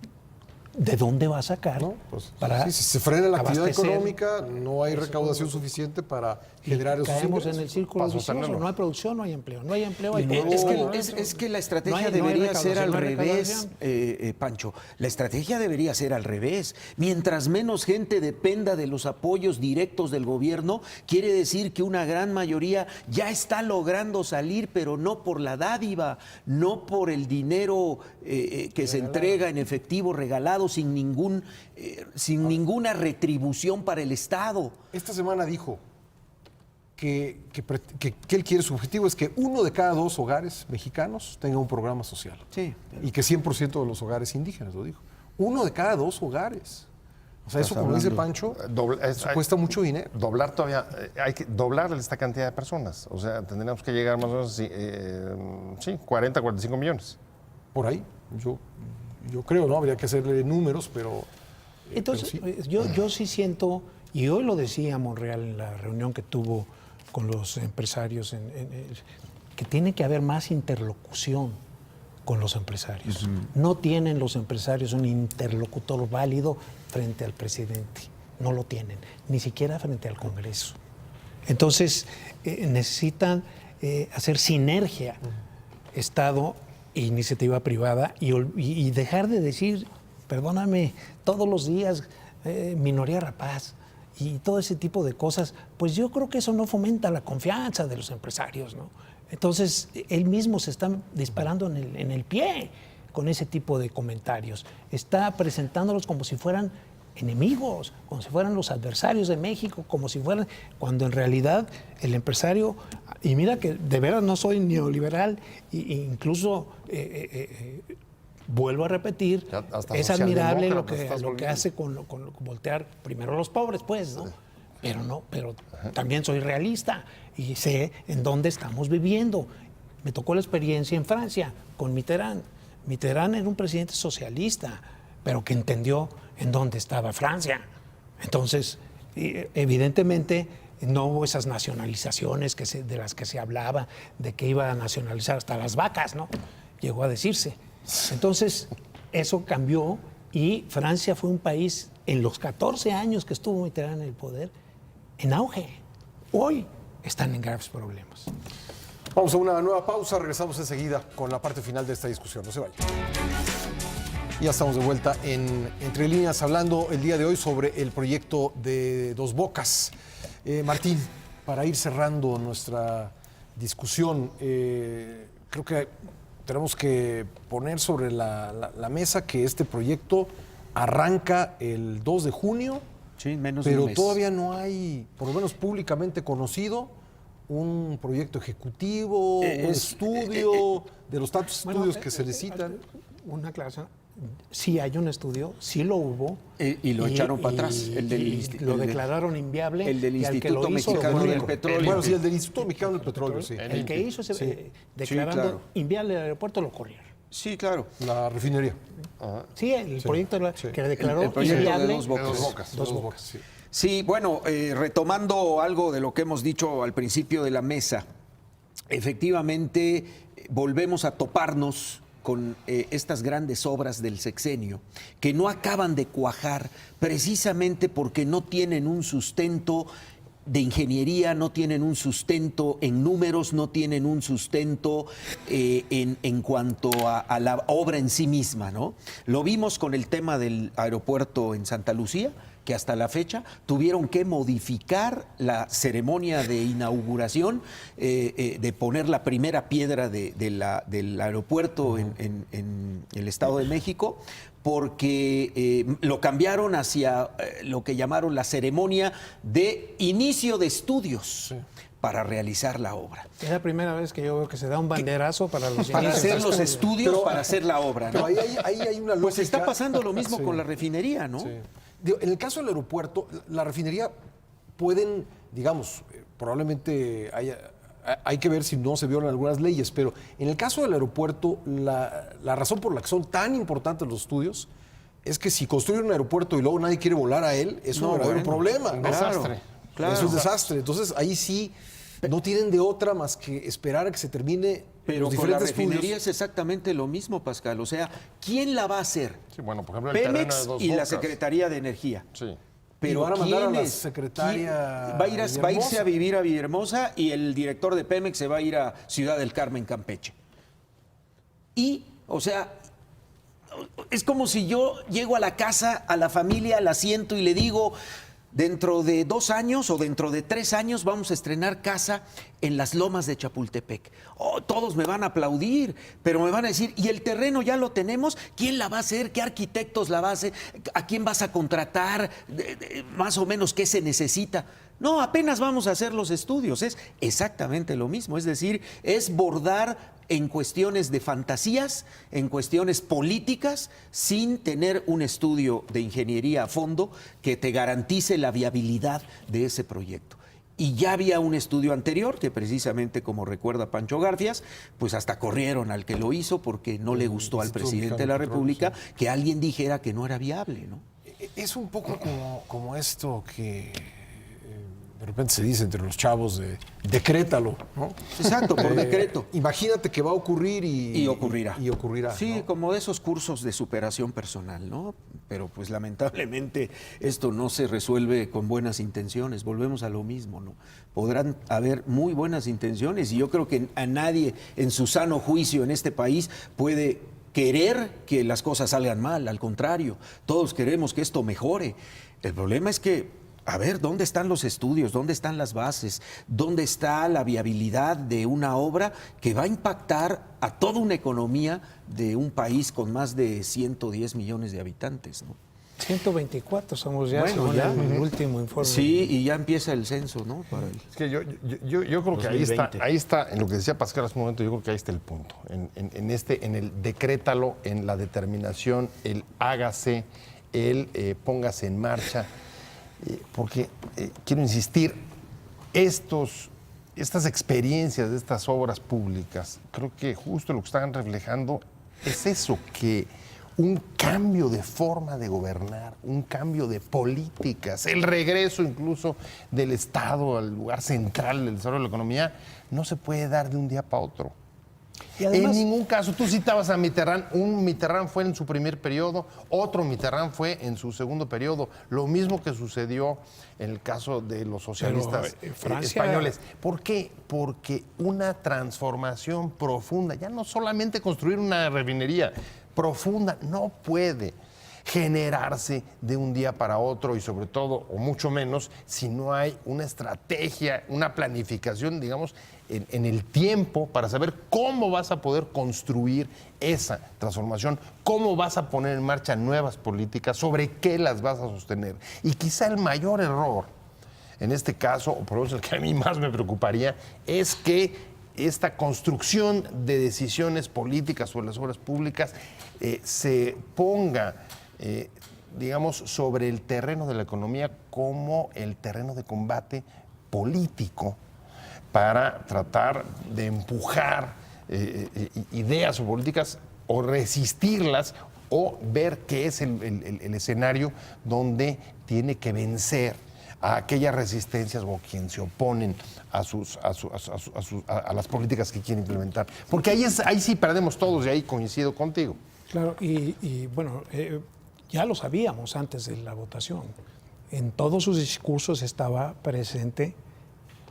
¿De dónde va a sacar? ¿No? Pues, para sí, si se frena la actividad abastecer? económica, no hay recaudación suficiente para Y generar esos caemos en ingresos. el círculo Para vicioso. sostenerlo. No hay producción, no hay empleo. No hay empleo, hay Es que la estrategia debería ser al revés, Pancho. La estrategia debería ser al revés. Mientras menos gente dependa de los apoyos directos del gobierno, quiere decir que una gran mayoría ya está logrando salir, pero no por la dádiva, no por el dinero que se entrega en efectivo regalado sin ninguna retribución para el Estado. Esta semana dijo que él quiere, su objetivo es que 1 de cada 2 hogares mexicanos tenga un programa social. Sí. Y que 100% de los hogares indígenas, lo dijo. 1 de cada 2 hogares. O sea, eso, como dice Pancho, eso cuesta mucho dinero. Doblar todavía, hay que doblar esta cantidad de personas. O sea, tendríamos que llegar más o menos, sí, 40, 45 millones. Por ahí, yo creo, ¿no? Habría que hacerle números, pero... Entonces, pero sí. yo sí siento, y hoy lo decía Monreal en la reunión que tuvo con los empresarios, que tiene que haber más interlocución con los empresarios. No tienen los empresarios un interlocutor válido frente al presidente. No lo tienen, ni siquiera frente al Congreso. Entonces, necesitan hacer sinergia, Estado e iniciativa privada, y dejar de decir, perdóname, todos los días minoría rapaz y todo ese tipo de cosas. Pues yo creo que eso no fomenta la confianza de los empresarios, ¿no? Entonces, él mismo se está disparando en el pie con ese tipo de comentarios. Está presentándolos como si fueran enemigos, como si fueran los adversarios de México, como si fueran, cuando en realidad el empresario, y mira que de veras no soy neoliberal, e incluso vuelvo a repetir, Ya hasta es admirable lo socialdemócrata estás que volviendo. hace con voltear primero a los pobres, pues, ¿no? Pero también soy realista y sé en dónde estamos viviendo. Me tocó la experiencia en Francia con Mitterrand. Mitterrand era un presidente socialista, pero que entendió en dónde estaba Francia. Entonces, evidentemente, no hubo esas nacionalizaciones de las que se hablaba, de que iba a nacionalizar hasta las vacas, ¿no? Llegó a decirse. Entonces, eso cambió y Francia fue un país, en los 14 años que estuvo Mitterrand en el poder, en auge. Hoy están en graves problemas. Vamos a una nueva pausa, regresamos enseguida con la parte final de esta discusión. No se vayan. Ya estamos de vuelta en Entre Líneas, hablando el día de hoy sobre el proyecto de Dos Bocas. Martín, para ir cerrando nuestra discusión, creo que tenemos que poner sobre la mesa que este proyecto arranca el 2 de junio, Sí, menos de un pero mes. todavía no hay, por lo menos públicamente conocido, un proyecto ejecutivo, un estudio, de los tantos estudios que se necesitan. Una aclaración. Sí hay un estudio, sí lo hubo. Y lo echaron para atrás, el del lo el de- declararon inviable. el del y al que Instituto lo hizo, Mexicano lo del publicó. Petróleo. Bueno, sí, el del Instituto Mexicano del Petróleo, sí. El que hizo ese, declarando claro. inviable el aeropuerto, lo corrieron. Sí, claro. La refinería. Sí, el proyecto que declaró El proyecto de inviable. Dos Bocas. Dos Bocas. Dos Dos Bocas. Bocas, sí. Sí, bueno, retomando algo de lo que hemos dicho al principio de la mesa, efectivamente volvemos a toparnos con estas grandes obras del sexenio que no acaban de cuajar precisamente porque no tienen un sustento de ingeniería, no tienen un sustento en números, no tienen un sustento en cuanto a la obra en sí misma, ¿no? Lo vimos con el tema del aeropuerto en Santa Lucía, que hasta la fecha tuvieron que modificar la ceremonia de inauguración, de poner la primera piedra del aeropuerto en el Estado de México, porque lo cambiaron hacia lo que llamaron la ceremonia de inicio de estudios para realizar la obra. Es la primera vez que yo veo que se da un banderazo para los Para inicios hacer de los estudio. estudios, para hacer la obra, Pero ¿no? ahí hay una lógica. Pues está pasando lo mismo Sí. con la refinería, ¿no? Sí. Digo, en el caso del aeropuerto, la refinería pueden, digamos, probablemente hay que ver si no se violan algunas leyes, pero en el caso del aeropuerto, la razón por la que son tan importantes los estudios es que si construye un aeropuerto y luego nadie quiere volar a él, es un No, verdadero bueno, problema. un ¿no? desastre. Claro. Es un desastre. Entonces ahí sí no tienen de otra más que esperar a que se termine Pero los con la diferentes refinería estudios. es exactamente lo mismo, Pascal. O sea, ¿quién la va a hacer? Sí, bueno, por ejemplo, el terreno de Pemex Dos y la Bocas. Secretaría de Energía. Sí. Pero Y van a mandar a ¿quién la es? secretaria ¿Quién? Va a irse Villahermosa. a vivir a Villahermosa y el director de Pemex se va a ir a Ciudad del Carmen, Campeche. Y, o sea, es como si yo llego a la casa, a la familia, la siento y le digo, dentro de 2 años o dentro de 3 años vamos a estrenar casa en las lomas de Chapultepec. Oh, todos me van a aplaudir, pero me van a decir, ¿y el terreno ya lo tenemos? ¿Quién la va a hacer? ¿Qué arquitectos la va a hacer? ¿A quién vas a contratar? Más o menos, ¿qué se necesita? No, apenas vamos a hacer los estudios. Es exactamente lo mismo. Es decir, es bordar en cuestiones de fantasías, en cuestiones políticas, sin tener un estudio de ingeniería a fondo que te garantice la viabilidad de ese proyecto. Y ya había un estudio anterior que precisamente, como recuerda Pancho Garfias, pues hasta corrieron al que lo hizo porque no le gustó al Instituto presidente de Mexicano la de Petróleo, República que alguien dijera que no era viable, ¿no? Es un poco como esto que de repente se dice entre los chavos de decrétalo, ¿no? Exacto, por decreto. Imagínate que va a ocurrir Y ocurrirá. Y ocurrirá. Sí, ¿no? como de esos cursos de superación personal, ¿no? Pero pues lamentablemente esto no se resuelve con buenas intenciones. Volvemos a lo mismo, ¿no? Podrán haber muy buenas intenciones y yo creo que a nadie en su sano juicio en este país puede querer que las cosas salgan mal. Al contrario, todos queremos que esto mejore. El problema es que a ver, ¿dónde están los estudios? ¿Dónde están las bases? ¿Dónde está la viabilidad de una obra que va a impactar a toda una economía de un país con más de 110 millones de habitantes, ¿no? 124 somos ya, Bueno, según ya. el último informe. Sí, y ya empieza el censo, ¿no? Para el... Es que yo creo que 2020. ahí está, en lo que decía Pascal hace un momento, yo creo que ahí está el punto. En el decrétalo, en la determinación, el hágase, el póngase en marcha. Porque quiero insistir, estas experiencias de estas obras públicas, creo que justo lo que están reflejando es eso, que un cambio de forma de gobernar, un cambio de políticas, el regreso incluso del Estado al lugar central del desarrollo de la economía, no se puede dar de un día para otro. Y además, en ningún caso, tú citabas a Mitterrand, un Mitterrand fue en su primer periodo, otro Mitterrand fue en su segundo periodo, lo mismo que sucedió en el caso de los socialistas Francia... españoles. ¿Por qué? Porque una transformación profunda, ya no solamente construir una refinería, profunda, no puede generarse de un día para otro y sobre todo, o mucho menos, si no hay una estrategia, una planificación, digamos, en el tiempo para saber cómo vas a poder construir esa transformación, cómo vas a poner en marcha nuevas políticas, sobre qué las vas a sostener. Y quizá el mayor error, en este caso, o por lo menos el que a mí más me preocuparía, es que esta construcción de decisiones políticas sobre las obras públicas se ponga, digamos, sobre el terreno de la economía como el terreno de combate político para tratar de empujar ideas o políticas o resistirlas o ver qué es el escenario donde tiene que vencer a aquellas resistencias o quien se oponen a las políticas que quiere implementar. Porque ahí sí perdemos todos y ahí coincido contigo. Claro, y bueno, ya lo sabíamos antes de la votación. En todos sus discursos estaba presente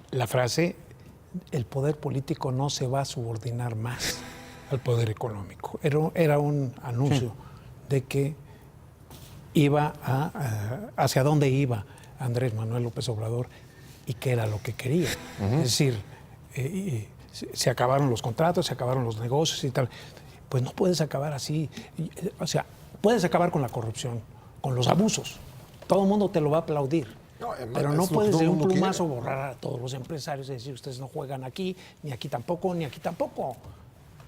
la frase: el poder político no se va a subordinar más al poder económico. Era un anuncio de que iba hacia dónde iba Andrés Manuel López Obrador y qué era lo que quería. Es decir, se acabaron los contratos, se acabaron los negocios y tal. Pues no puedes acabar así. O sea, puedes acabar con la corrupción, con los abusos. Todo el mundo te lo va a aplaudir. No, pero es no lo que puedes todo de el un mundo plumazo quiere. borrar a todos los empresarios y decir, ustedes no juegan aquí, ni aquí tampoco, ni aquí tampoco.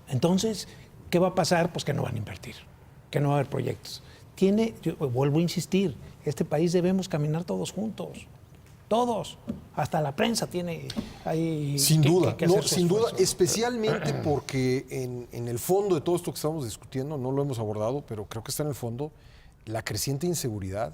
Entonces, ¿qué va a pasar? Pues que no van a invertir, que no va a haber proyectos. Yo vuelvo a insistir, este país debemos caminar todos juntos. Todos, hasta la prensa tiene ahí Sin duda, que hacer su sin duda, esfuerzo. especialmente porque en el fondo de todo esto que estamos discutiendo, no lo hemos abordado, pero creo que está en el fondo, la creciente inseguridad,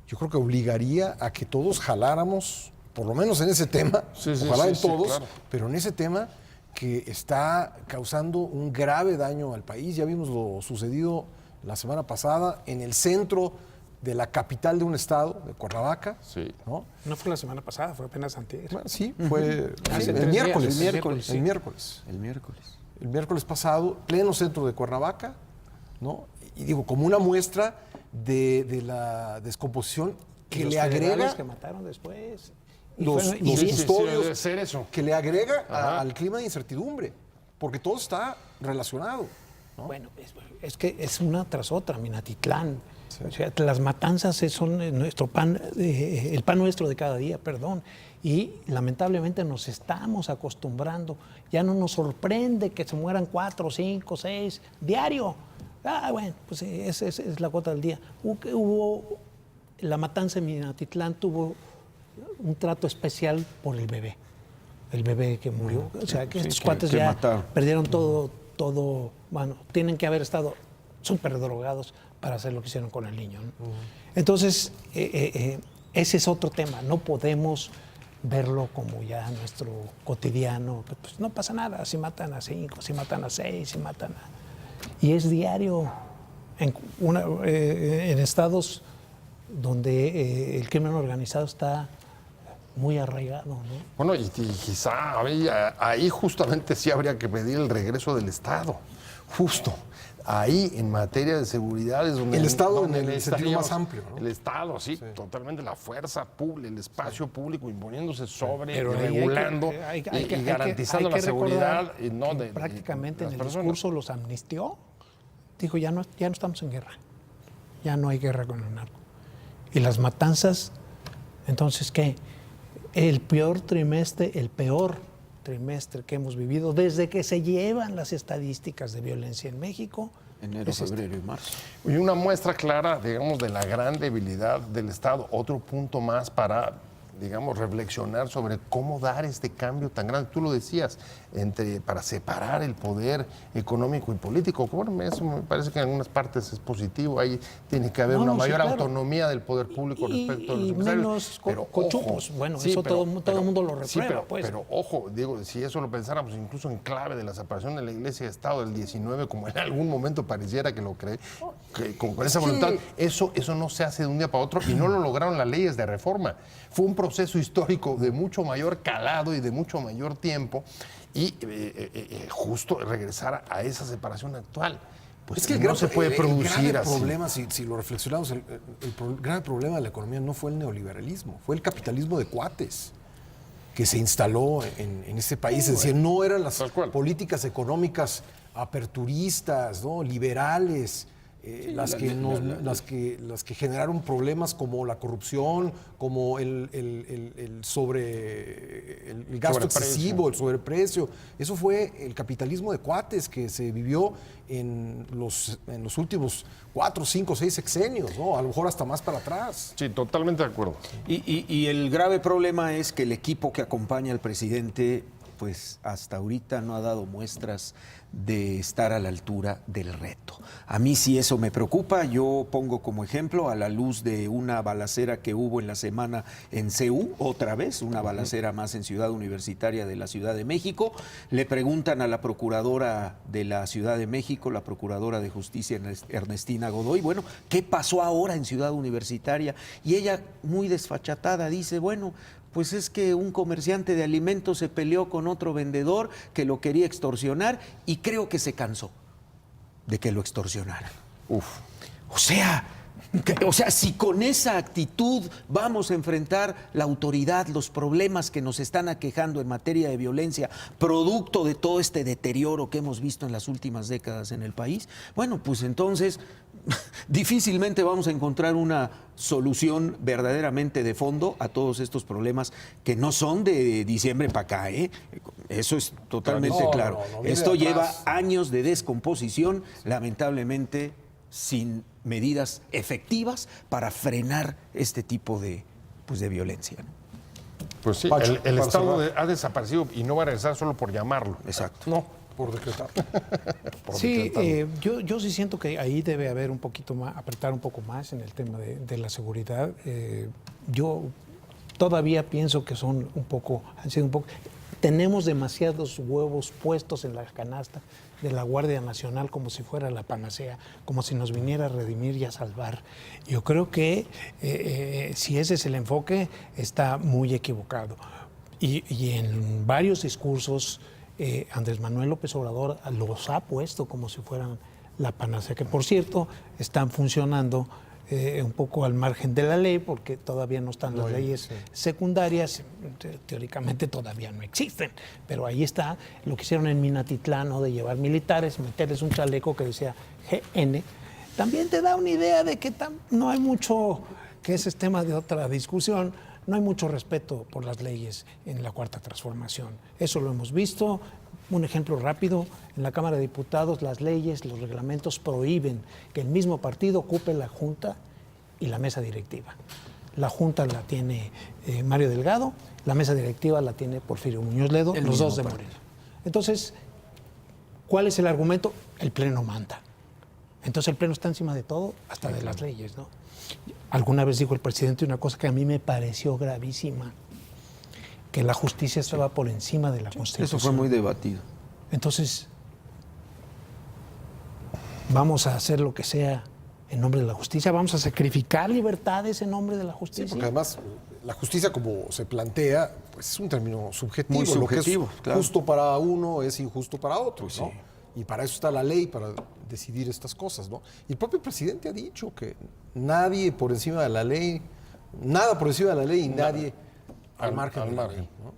yo creo que obligaría a que todos jaláramos, por lo menos en ese tema, ojalá en todos, claro. pero en ese tema que está causando un grave daño al país. Ya vimos lo sucedido la semana pasada en el centro de la capital de un estado, de Cuernavaca. Sí. ¿No? No fue la semana pasada, fue apenas antes. Bueno, sí, fue Hace el 3 días, miércoles. el miércoles, sí. El miércoles. El miércoles. Pasado, pleno centro de Cuernavaca, ¿no? Y digo, como una muestra de la descomposición que Los le agrega federales que mataron después. Y los fue- y sí, custodios, debe ser eso. que le agrega Ajá. al clima de incertidumbre, porque todo está relacionado. Bueno, es que es una tras otra, Minatitlán. O sea, las matanzas son nuestro pan, el pan nuestro de cada día, perdón. Y lamentablemente nos estamos acostumbrando. Ya no nos sorprende que se mueran 4, 5, 6 diario. Ah, bueno, pues esa es la cuota del día. Hubo la matanza en Minatitlán tuvo un trato especial por el bebé que murió. O sea, que estos cuates que ya mataron. perdieron todo, bueno, tienen que haber estado súper drogados para hacer lo que hicieron con el niño, ¿no? Entonces, ese es otro tema, no podemos verlo como ya nuestro cotidiano, pues no pasa nada, si matan a 5, si matan a 6, si matan a... Y es diario, en estados donde el crimen organizado está muy arraigado, ¿no? Bueno, y quizá ahí justamente sí habría que pedir el regreso del Estado. Justo. Ahí, en materia de seguridad, es donde... El Estado donde en el sentido necesitaríamos- más amplio, ¿no? El Estado, sí, totalmente. La fuerza pública, el espacio público imponiéndose sobre, Pero ahí hay que- regulando hay que- y hay que- garantizando hay que la seguridad. recordar Y no que de prácticamente en las el personas. discurso los amnistió. Dijo, ya no estamos en guerra. Ya no hay guerra con el narco. Y las matanzas, entonces, ¿qué? El peor trimestre que hemos vivido desde que se llevan las estadísticas de violencia en México. Enero, es este. febrero y marzo. Y una muestra clara, digamos, de la gran debilidad del Estado. Otro punto más para, digamos, reflexionar sobre cómo dar este cambio tan grande. Tú lo decías, para separar el poder económico y político. Bueno, eso me parece que en algunas partes es positivo. Ahí tiene que haber No, una sí, mayor claro. autonomía del poder público respecto a los y empresarios. menos Pero, cochupos. ojo, Bueno, sí, eso todo el mundo lo sí, reprueba, pues. pero ojo, digo, si eso lo pensáramos incluso en clave de la separación de la Iglesia y Estado del 19, como en algún momento pareciera que lo cree, con esa voluntad, eso no se hace de un día para otro y no lo lograron las leyes de reforma. Fue un proceso histórico de mucho mayor calado y de mucho mayor tiempo y justo regresar a esa separación actual. Pues Es que no se puede producir el grave así. problema, si lo reflexionamos, grave problema de la economía no fue el neoliberalismo, fue el capitalismo de cuates que se instaló en este país. Es decir, no eran las Tal cual. políticas económicas aperturistas, ¿no? Liberales, las que generaron problemas como la corrupción, como el gasto Sobreprecio. excesivo, el sobreprecio. Eso fue el capitalismo de cuates que se vivió en los últimos 4, 5, 6 sexenios, ¿no? A lo mejor hasta más para atrás. Sí, totalmente de acuerdo. Y el grave problema es que el equipo que acompaña al presidente, pues hasta ahorita no ha dado muestras de estar a la altura del reto. A mí sí eso me preocupa. Yo pongo como ejemplo a la luz de una balacera que hubo en la semana en CEU, otra vez, una balacera más en Ciudad Universitaria de la Ciudad de México. Le preguntan a la procuradora de la Ciudad de México, la procuradora de Justicia Ernestina Godoy, bueno, ¿qué pasó ahora en Ciudad Universitaria? Y ella, muy desfachatada, dice, bueno, pues es que un comerciante de alimentos se peleó con otro vendedor que lo quería extorsionar y creo que se cansó de que lo extorsionaran. Uf. O sea, si con esa actitud vamos a enfrentar la autoridad, los problemas que nos están aquejando en materia de violencia, producto de todo este deterioro que hemos visto en las últimas décadas en el país, bueno, pues entonces difícilmente vamos a encontrar una solución verdaderamente de fondo a todos estos problemas que no son de diciembre para acá, ¿eh? Eso es totalmente No, claro. no, viene Esto de lleva atrás. años de descomposición, lamentablemente sin medidas efectivas para frenar este tipo de violencia, ¿no? Pues sí, Pacho, el para Estado cerrar. ha desaparecido y no va a regresar solo por llamarlo. Exacto. No, Por decretar. Sí, yo sí siento que ahí debe haber un poquito más, apretar un poco más en el tema de la seguridad. Yo todavía pienso que han sido un poco. Tenemos demasiados huevos puestos en la canasta de la Guardia Nacional como si fuera la panacea, como si nos viniera a redimir y a salvar. Yo creo que si ese es el enfoque, está muy equivocado. Y en varios discursos, Andrés Manuel López Obrador los ha puesto como si fueran la panacea, que por cierto están funcionando un poco al margen de la ley, porque todavía no están las leyes secundarias, teóricamente todavía no existen, pero ahí está lo que hicieron en Minatitlán, ¿no? De llevar militares, meterles un chaleco que decía GN. También te da una idea de que no hay mucho, que ese es tema de otra discusión, no hay mucho respeto por las leyes en la Cuarta Transformación. Eso lo hemos visto. Un ejemplo rápido, en la Cámara de Diputados las leyes, los reglamentos prohíben que el mismo partido ocupe la Junta y la mesa directiva. La Junta la tiene Mario Delgado, la mesa directiva la tiene Porfirio Muñoz Ledo, los dos de Morena. Entonces, ¿cuál es el argumento? El Pleno manda. Entonces el Pleno está encima de todo, hasta de las leyes, ¿no? Alguna vez dijo el presidente una cosa que a mí me pareció gravísima, que la justicia estaba por encima de la Constitución. Eso fue muy debatido. Entonces, vamos a hacer lo que sea en nombre de la justicia, vamos a sacrificar libertades en nombre de la justicia. Sí, porque además la justicia, como se plantea, pues es un término subjetivo. Muy subjetivo, lo que es claro. justo para uno es injusto para otro, Pues ¿no? sí. Y para eso está la ley, para decidir estas cosas, ¿no? Y el propio presidente ha dicho que nadie por encima de la ley, nada por encima de la ley y nadie al margen de la ley, ¿no?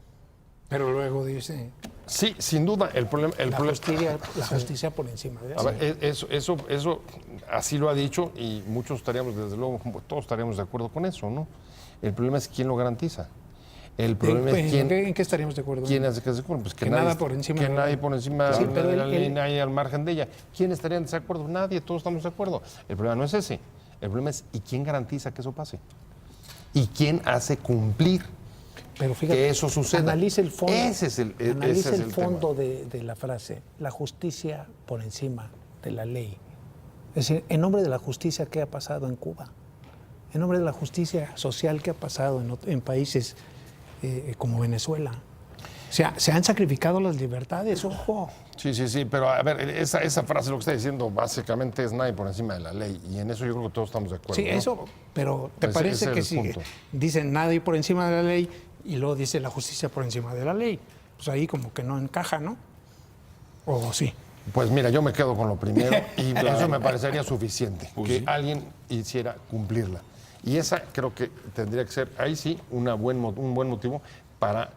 Pero luego dice, Sí, sin duda, el problema... la justicia por encima de A ver, eso así lo ha dicho y muchos estaríamos, desde luego, todos estaríamos de acuerdo con eso, ¿no? El problema es quién lo garantiza. El problema es quién... ¿En qué estaríamos de acuerdo? ¿Quién hace que se acuerde? Pues Que nada por encima que de la nadie ley. por encima Sí, de pero la ley, nadie al margen de ella. ¿Quién estaría en desacuerdo? Nadie, todos estamos de acuerdo. El problema no es ese. El problema es ¿y quién garantiza que eso pase? ¿Y quién hace cumplir Pero fíjate, que eso suceda? Analice el fondo, Ese es el analice el tema. fondo de la frase, la justicia por encima de la ley. Es decir, en nombre de la justicia, ¿qué ha pasado en Cuba? En nombre de la justicia social, ¿qué ha pasado en países como Venezuela? O sea, se han sacrificado las libertades, ojo. Sí, pero a ver, esa frase lo que está diciendo básicamente es nadie por encima de la ley y en eso yo creo que todos estamos de acuerdo. Sí, ¿no? eso, pero ¿te Ese parece es que el si punto. dicen nadie por encima de la ley y luego dice la justicia por encima de la ley? Pues ahí como que no encaja, ¿no? ¿O sí? Pues mira, yo me quedo con lo primero y eso me parecería suficiente, que alguien hiciera cumplirla. Y esa creo que tendría que ser, ahí sí, un buen motivo para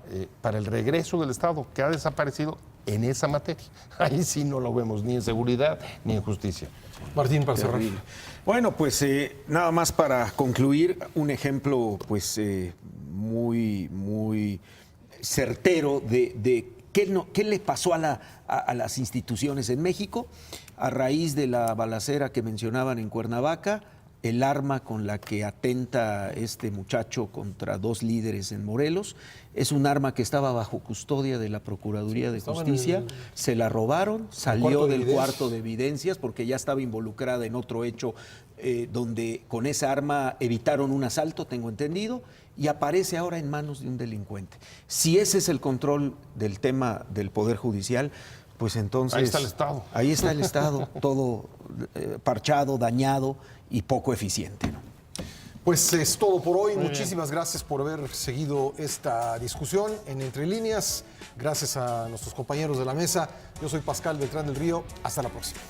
el regreso del Estado, que ha desaparecido en esa materia. Ahí sí no lo vemos ni en seguridad ni en justicia. Martín, para cerrar. Terrible. Bueno, pues nada más para concluir, un ejemplo pues muy certero de qué le pasó a las instituciones en México a raíz de la balacera que mencionaban en Cuernavaca. El arma con la que atenta este muchacho contra dos líderes en Morelos es un arma que estaba bajo custodia de la Procuraduría de Justicia. Se la robaron, salió del cuarto de evidencias porque ya estaba involucrada en otro hecho donde con esa arma evitaron un asalto, tengo entendido, y aparece ahora en manos de un delincuente. Si ese es el control del tema del Poder Judicial, pues entonces... Ahí está el Estado. Ahí está el Estado, todo parchado, dañado y poco eficiente, ¿no? Pues es todo por hoy. Muchísimas gracias por haber seguido esta discusión en Entre Líneas. Gracias a nuestros compañeros de la mesa. Yo soy Pascal Beltrán del Río. Hasta la próxima.